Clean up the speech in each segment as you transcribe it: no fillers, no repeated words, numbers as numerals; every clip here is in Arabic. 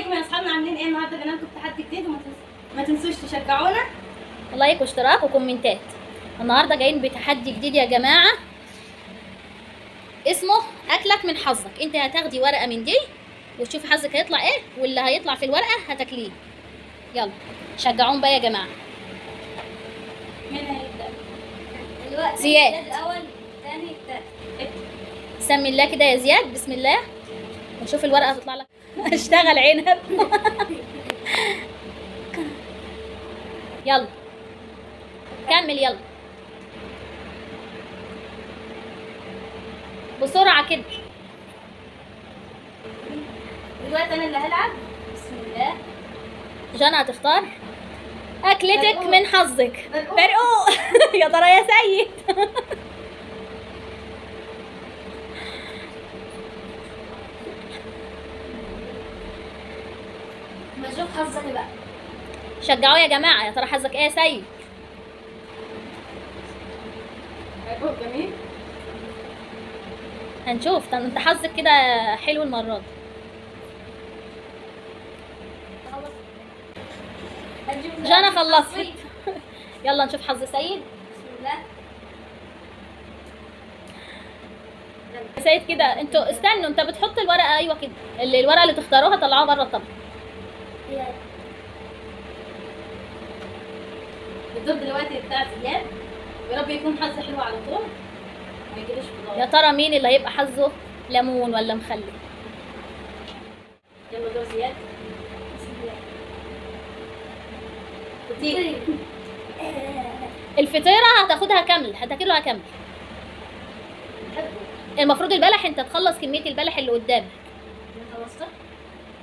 ازيكم يا اصحابنا، عاملين ايه؟ النهارده جبنا لكم تحدي جديد وما تنسوش تشجعونا. لايك واشتراك وكومنتات. النهارده جايين بتحدي جديد يا جماعه، اسمه اكلك من حظك. انت هتاخدي ورقه من دي وتشوفي حظك هيطلع ايه، واللي هيطلع في الورقه هتاكليه. يلا شجعون بقى يا جماعه. مين هيبدا دلوقتي؟ زياد الاول، الثاني، الثالث. سمي الله كده يا زياد، بسم الله، ونشوف الورقه هتطلع لك. اشتغل عنب. يلا كمل يلا بسرعه كده. دلوقتي انا اللي هلعب. بسم الله. جانا هتختار اكلتك برقوق. من حظك. برقوق. برقوق. يا ترى يا سيد. ما اشوف حظك بقى. شجعوا يا جماعه، يا ترى حظك ايه يا سيد؟ برقوق جميل. هنشوف. طب انت حظك كده حلو المره دي. جانا خلصت. يلا نشوف حظ سيد. بسم الله. سيد كده، انتوا استنوا، انت بتحط الورقه. ايوه كده، الورقه اللي تختاروها طلعوها بره الطبق. الدور دلوقتي بتاع زياد، يا رب يكون حظ حلو على طول ما يجيليش خضار. يا ترى مين اللي هيبقى حظه ليمون ولا مخلل؟ يلا دور زياد. بسم الله. كتير. الفطيره هتاخدها كامل، هتاكلها كامل. المفروض البلح انت تخلص كميه البلح اللي قدامك. خلصت.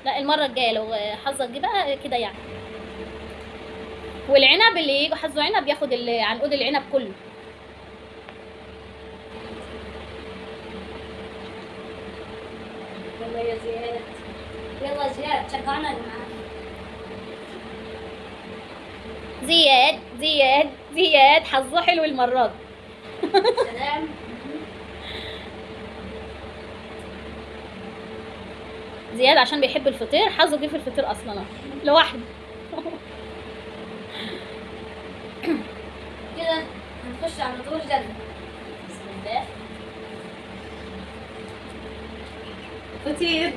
لا المره الجايه لو حظك جه بقى كده يعني. والعنب اللي يجي حظه عنب ياخد عنقود العنب كله. يلا يا زياد. يلا زياد شجعنا يا جماعه. زياد زياد زياد حظه حلو المره دي. سلام. زياد عشان بيحب الفطير، حظه جه في الفطير اصلا لوحده. كده هنخش على دور جنة. بسم الله. فطير.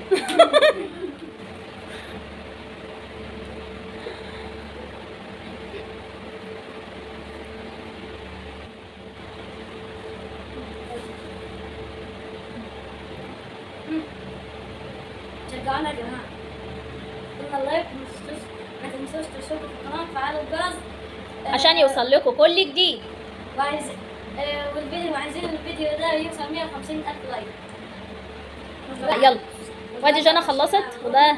شجعونا يا جماعة. قلنا لايك، ما تنسوش تشتركوا في القناة وتفعلوا الجرس عشان يوصل لكم كل جديد. وعايز وعايزين الفيديو ده يوصل 150,000 لايك. يلا وادي جانا خلصت، وده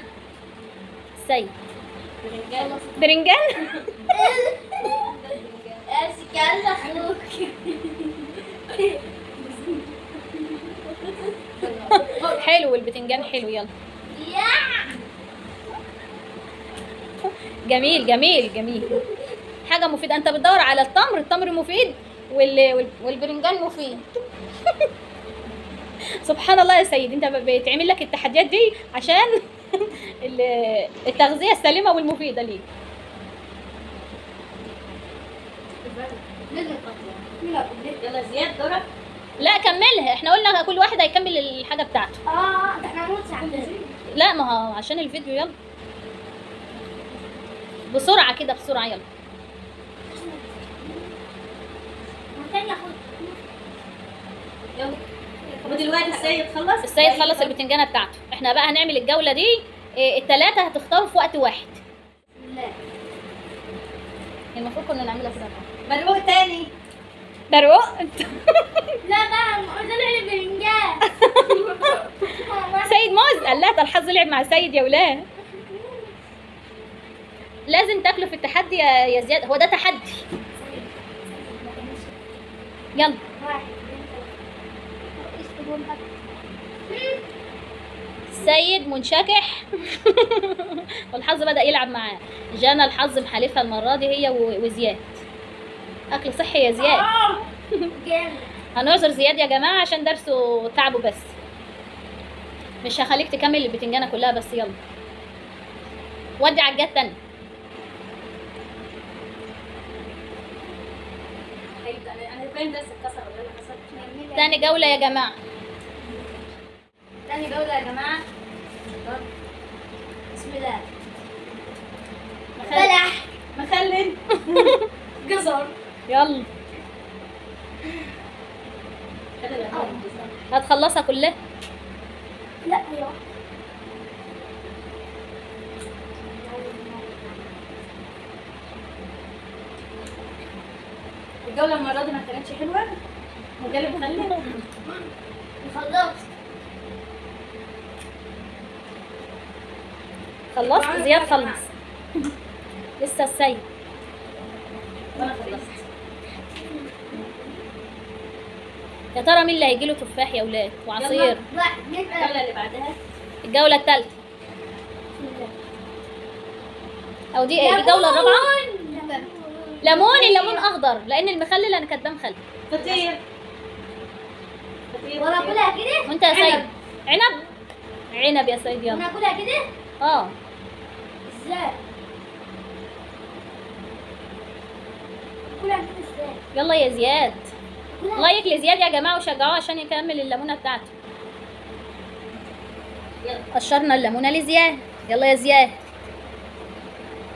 السيد. برنجان. امسك يلا اخوك. حلو البتنجان حلو. يلا جميل جميل جميل. حاجة مفيدة. انت بتدور على التمر مفيد والبرنجان مفيد. سبحان الله يا سيد، انت بتعمل لك التحديات دي عشان التغذية السليمة والمفيدة ليك. يلا زياد دورك. لا كملها، احنا قلنا كل واحد هيكمل الحاجة بتاعته. ده احنا هنموت ساعتين. لا ما هو عشان الفيديو. يلا بسرعة كده بسرعة. يلا يلا. ودلوقتي السيد خلص. السيد خلص البتنجانة بتاعته. احنا بقى هنعمل الجولة دي التلاتة هتختاروا في وقت واحد. لا. المفروض كنا نعملها كده. برقوق تاني. برقوق. لا بقى طلع لي برنجان. سيد موز قال لها ده الحظ لعب مع سيد يا ولاد. لازم تاكلوا في التحدي يا زياد، هو ده تحدي. يلا سيد منشكح. والحظ بدأ يلعب معاه. جانا الحظ محالفها المرة دي هي وزياد. أكل صحي يا زياد. جامد. هنعذر زياد يا جماعة عشان درسه تعبه، بس مش هخليك تكمل البتنجانة كلها. بس يلا ودي على الجهه التانيه. انا باين بس اتكسر ولا انا كسرت؟ تاني جوله يا جماعه. تاني جولة يا جماعة. بسم الله. بلح مخلل جزر. يلا هتخلصها كلها. لا يا الجولة المرة دي ما كانتش حلوة. مجالي مخلل. خلصت. خلصت؟ زياد خلص. لسه السيد. وانا خلصت. يا ترى مين اللي هيجيله تفاح يا ولاد وعصير؟ الجولة اللي بعدها. الجولة الثالثة او دي ايه؟ دي الجولة الرابعة. ليمون. الليمون اخضر لان المخلل انا كاتباه مخلل. فطير. وانا اكلها كده؟ وانت يا سيد؟ عنب. عنب يا سيد. يلا وانا اكلها كده؟ اه ازاي؟ اكلها كده ازاي؟ يلا يا زياد. لايك لزياد يا جماعة وشجعوه عشان يكمل الليمونة بتاعته. قشرنا الليمونة لزياد. يلا يا زياد.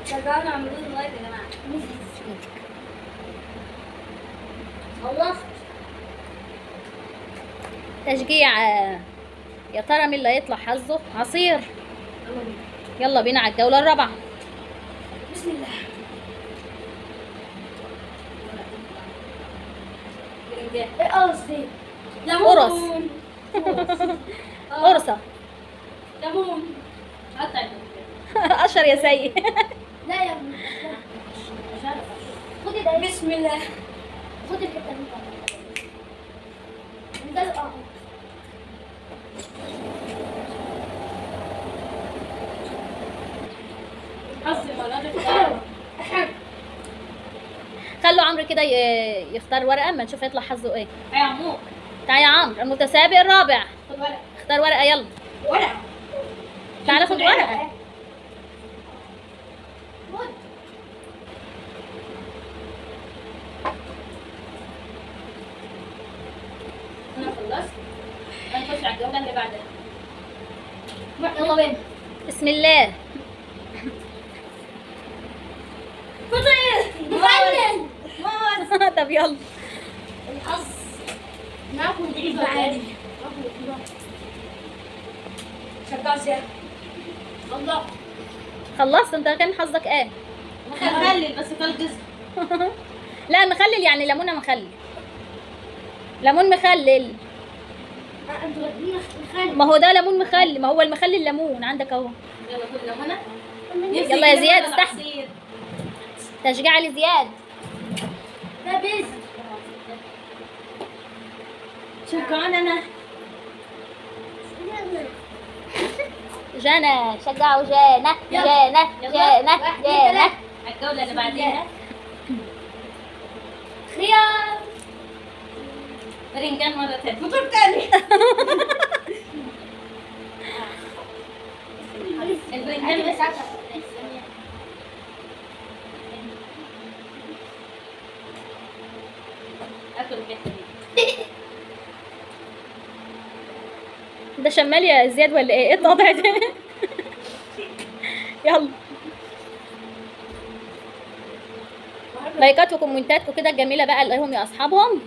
شجعونا اعملوا لي لايك يا جماعة. خلصت. تشجيع. يا ترى مين اللي هيطلع حظه عصير؟ يلا بينا على الجولة الرابعة. بسم الله. ايه قصدي؟ قرص. ليمون. قرصة. ليمون. قطع. قشر يا سيد. لا يا ابني. خدي ده. بسم الله. خدي الحته دي. ده اه. حظي المره خلوا عمرو كده يختار ورقة اما نشوف يطلع حظه ايه. يا عمو. تعالى يا عمرو المتسابق الرابع. خد ورقه. اختار ورقة يلا. ورقه. تعالى خد ورقة. خد. انا خلصت. هنخش على الجوله اللي بعدها. يلا بينا. بسم الله. فطير. مخلل. موز. طب يلا. الحظ. ناكل بعيد عادي. شجع زياد. الله. خلصت انت؟ كان حظك ايه؟ مخلل بس كل جزء. لا مخلل يعني ليمونة مخلل. ليمون مخلل. ما هو ده ليمون مخلل. ما هو المخلل ليمون عندك اهو. يلا خد ليمونه. يلا يا زياد استحمل. تشجيع لزياد. ده بيز. شجعنا انا. جانا. شجعوا جانا. جانا. جانا. جانا. الجولة اللي بعديها. خيار. برنجان مرة تانية. فطور تاني. البرنجان بس اكل الحتة دي. ده شمال يا زياد ولا ايه؟ ايه الوضع ده؟ يلا لايكات وكومنتات وكده الجميله بقى نلاقيهم يا اصحابهم.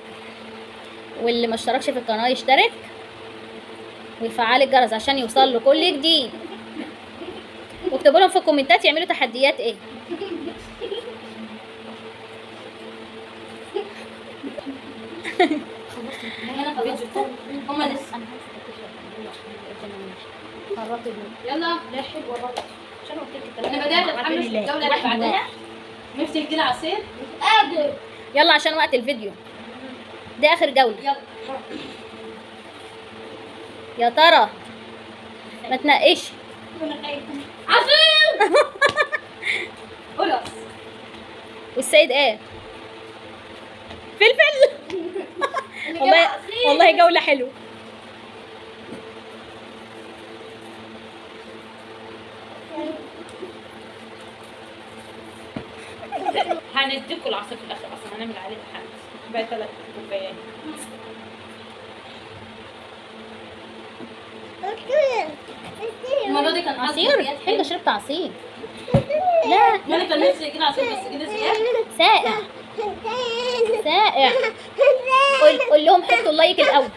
واللي ما اشتركش في القناه يشترك ويفعل الجرس عشان يوصل له كل جديد. واكتبوا لهم في الكومنتات يعملوا تحديات ايه. هما لسه. يلا لحق ورا. انا بدأت اتحمس الجولة اللي بعدها. نفتح كده عصير. قادر. يلا عشان وقت الفيديو. دي اخر جوله. يلا. يا ترى ما تنقيش. عصير. قرص. والسيد ايه؟ فلفل. والله والله جوله حلوه. هنديكوا العصير في الاخر، اصلا هنعمل عليه حل بقى 3 كوبايات. المره دي كان عصير؟ انت شربت عصير؟ لا ما انا كان نفسي يجينا عصير بس كده زياده. ساقع ساقع. قول لهم حطوا اللايك الاول.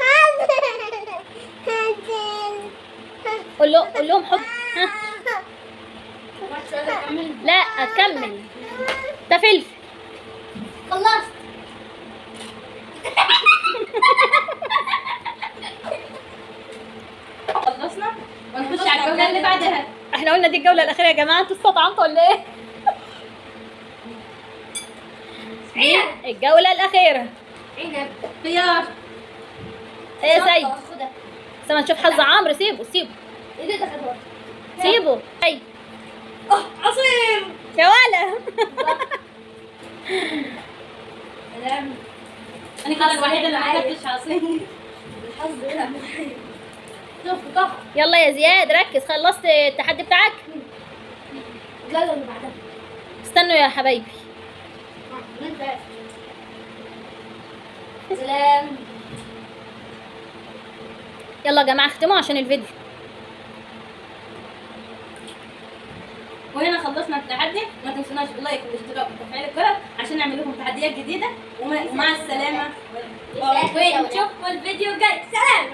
قول لهم حط. ها. لا هتكمل. ده فلفل. خلصت. خلصنا ونخش على الجوله اللي بعدها. احنا قلنا دي الجوله الاخيره يا جماعه، انتوا استطعمتوا ولا ايه؟ دي الجوله الاخيره. عنب. خيار. ايه يا سيد؟ خدها. بس ما نشوف حظ عمرو. سيبه ايه ده خدها. سيبه. اي عصير. يا ولا. سلام. انا كده الوحيده اللي ما خدتش عصير. الحظ هنا. شوف طه. يلا يا زياد ركز. خلصت التحدي بتاعك؟ لا اللي بعدها. استنوا يا حبايبي. سلام. يلا يا جماعه اختموا عشان الفيديو. وهنا خلصنا التحدي. ما تنسوناش باللايك والاشتراك وتفعيل الجرس عشان نعمل لكم تحديات جديده. ومع السلامه ونشوفكم الفيديو الجاي. سلام.